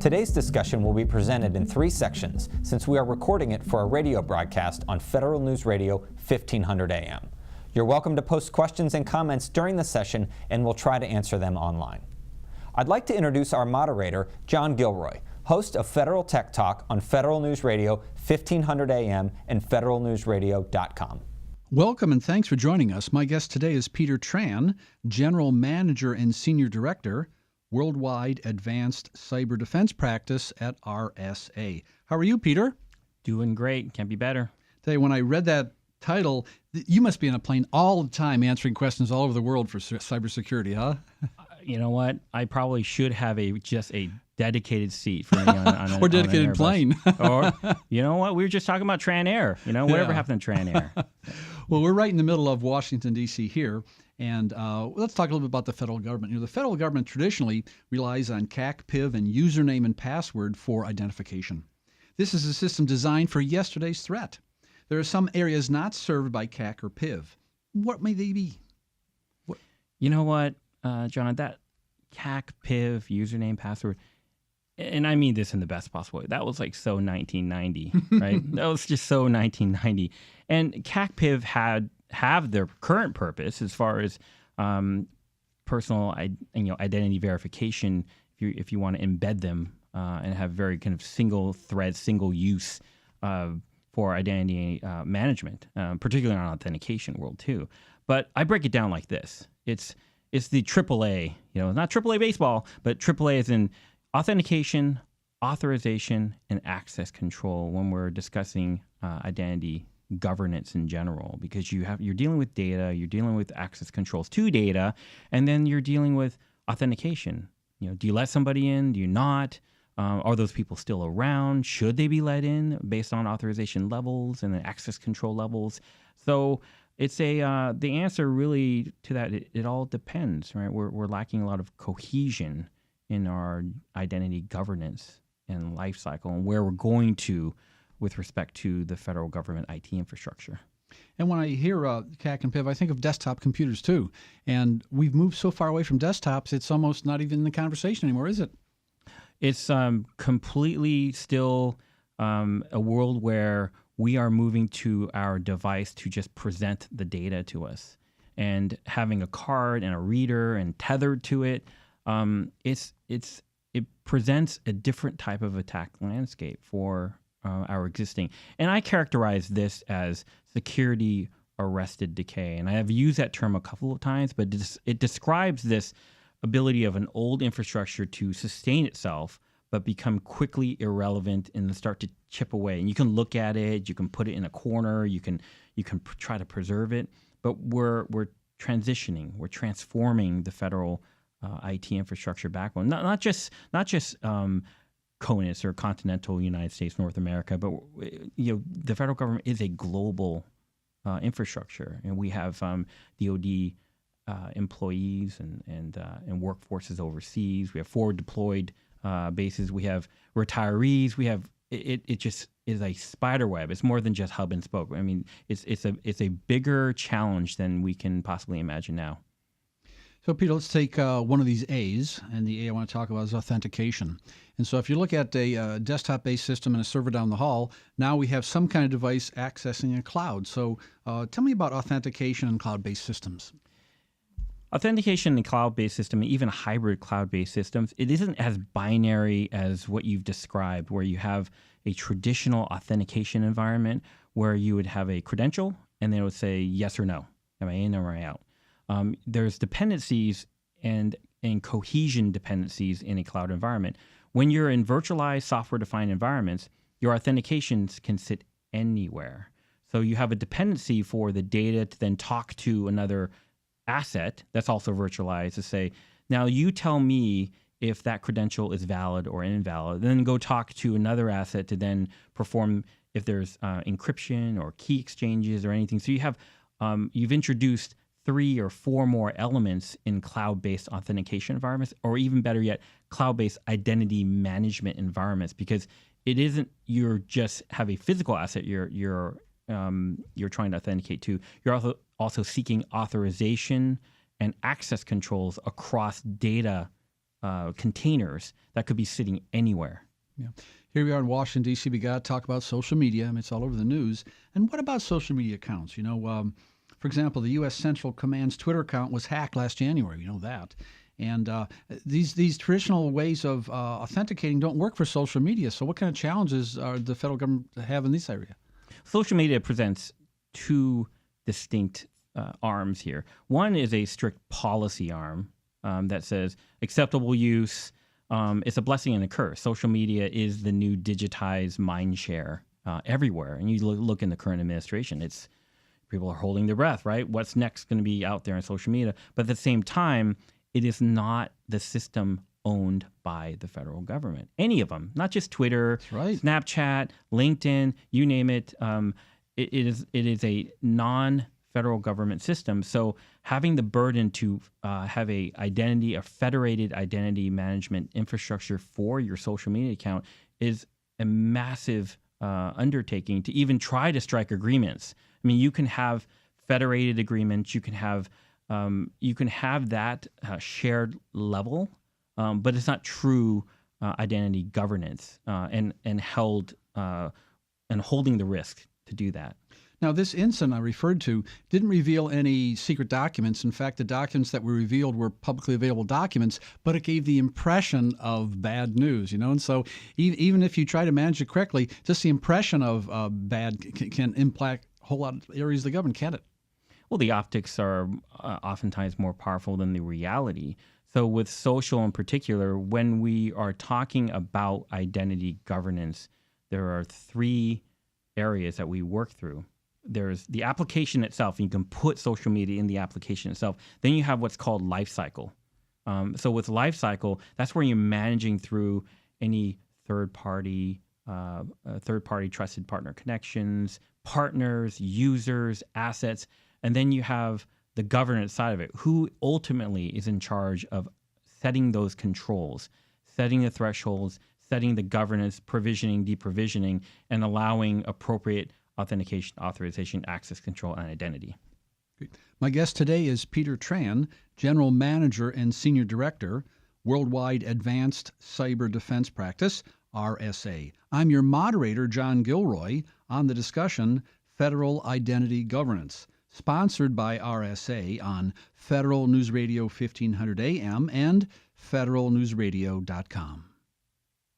Today's discussion will be presented in 3 sections since we are recording it for a radio broadcast on Federal News Radio 1500 AM. You're welcome to post questions and comments during the session and we'll try to answer them online. I'd like to introduce our moderator, John Gilroy, host of Federal Tech Talk on Federal News Radio 1500 AM and federalnewsradio.com. Welcome and thanks for joining us. My guest today is Peter Tran, General Manager and Senior Director, Worldwide Advanced Cyber Defense Practice at RSA. How are you, Peter? Doing great. Can't be better. Tell you, when I read that title, you must be on a plane all the time answering questions all over the world for cybersecurity, huh? You know what? I probably should have just a dedicated seat for me on or dedicated plane. Or, you know what? We were just talking about Tran Air. Whatever happened to Tran Air. Well, we're right in the middle of Washington, D.C. here. And let's talk a little bit about the federal government. The federal government traditionally relies on CAC, PIV, and username and password for identification. This is a system designed for yesterday's threat. There are some areas not served by CAC or PIV. What may they be? You know what, John, that CAC, PIV, username, password, and I mean this in the best possible way. That was like so 1990, right? That was just so 1990. And CAC, PIV have their current purpose as far as personal identity verification. If you want to embed them and have very kind of single thread, single use for identity management, particularly in our authentication world too. But I break it down like this: it's the AAA, not AAA baseball, but AAA as in authentication, authorization, and access control when we're discussing identity governance in general, because you're dealing with data, you're dealing with access controls to data, and then you're dealing with authentication. Do you let somebody in? Do you not? Are those people still around? Should they be let in based on authorization levels and the access control levels? So it's the answer really to that. It all depends, right? We're lacking a lot of cohesion in our identity governance and life cycle and where we're going to with respect to the federal government IT infrastructure. And when I hear CAC and PIV, I think of desktop computers too. And we've moved so far away from desktops, it's almost not even in the conversation anymore, is it? It's completely still a world where we are moving to our device to just present the data to us. And having a card and a reader and tethered to it, it presents a different type of attack landscape for our existing. And I characterize this as security arrested decay. And I have used that term a couple of times, but it describes this ability of an old infrastructure to sustain itself, but become quickly irrelevant and then start to chip away. And you can look at it, you can put it in a corner, you can try to preserve it, but we're transitioning, we're transforming the federal IT infrastructure backbone. Not just CONUS or continental United States, North America, but the federal government is a global infrastructure, and we have DoD employees and workforces overseas. We have forward deployed bases. We have retirees. We have it just is a spider web. It's more than just hub and spoke. I mean, it's a bigger challenge than we can possibly imagine now. So, Peter, let's take one of these A's, and the A I want to talk about is authentication. And so if you look at a desktop-based system and a server down the hall, now we have some kind of device accessing a cloud. So tell me about authentication and cloud-based systems. Authentication in cloud-based system, even hybrid cloud-based systems, it isn't as binary as what you've described, where you have a traditional authentication environment where you would have a credential, and then it would say yes or no, am I in or am I out? There's dependencies and cohesion dependencies in a cloud environment. When you're in virtualized software-defined environments, your authentications can sit anywhere. So you have a dependency for the data to then talk to another asset that's also virtualized to say, now you tell me if that credential is valid or invalid, then go talk to another asset to then perform if there's encryption or key exchanges or anything. So you have you've introduced 3 or 4 more elements in cloud-based authentication environments, or even better yet, cloud-based identity management environments, because it isn't you just have a physical asset you're trying to authenticate to. You're also seeking authorization and access controls across data containers that could be sitting anywhere. Yeah. Here we are in Washington, D.C. We got to talk about social media. I mean, it's all over the news. And what about social media accounts? You know, for example, the U.S. Central Command's Twitter account was hacked last January. You know that. And these traditional ways of authenticating don't work for social media. So what kind of challenges are the federal government have in this area? Social media presents two distinct arms here. One is a strict policy arm that says acceptable use. It's a blessing and a curse. Social media is the new digitized mind share everywhere. And you look in the current administration, it's people are holding their breath, right? What's next going to be out there in social media? But at the same time, it is not the system owned by the federal government. Any of them, not just Twitter, That's right. Snapchat, LinkedIn, you name it. It is a non-federal government system. So having the burden to have a federated identity management infrastructure for your social media account is a massive undertaking to even try to strike agreements. I mean, you can have federated agreements. You can have that shared level, but it's not true identity governance and holding the risk to do that. Now, this incident I referred to didn't reveal any secret documents. In fact, the documents that were revealed were publicly available documents, but it gave the impression of bad news, you know? And so even if you try to manage it correctly, just the impression of bad can impact a whole lot of areas of the government, can't it? Well, the optics are oftentimes more powerful than the reality. So with social in particular, when we are talking about identity governance, there are three areas that we work through. There's the application itself, and you can put social media in the application itself. Then you have what's called life cycle. So with life cycle, that's where you're managing through any third-party trusted partner connections, partners, users, assets. And then you have the governance side of it. Who ultimately is in charge of setting those controls, setting the thresholds, setting the governance, provisioning, deprovisioning, and allowing appropriate authentication, authorization, access control, and identity. Great. My guest today is Peter Tran, General Manager and Senior Director, Worldwide Advanced Cyber Defense Practice, RSA. I'm your moderator, John Gilroy, on the discussion Federal Identity Governance, sponsored by RSA on Federal News Radio 1500 AM and federalnewsradio.com.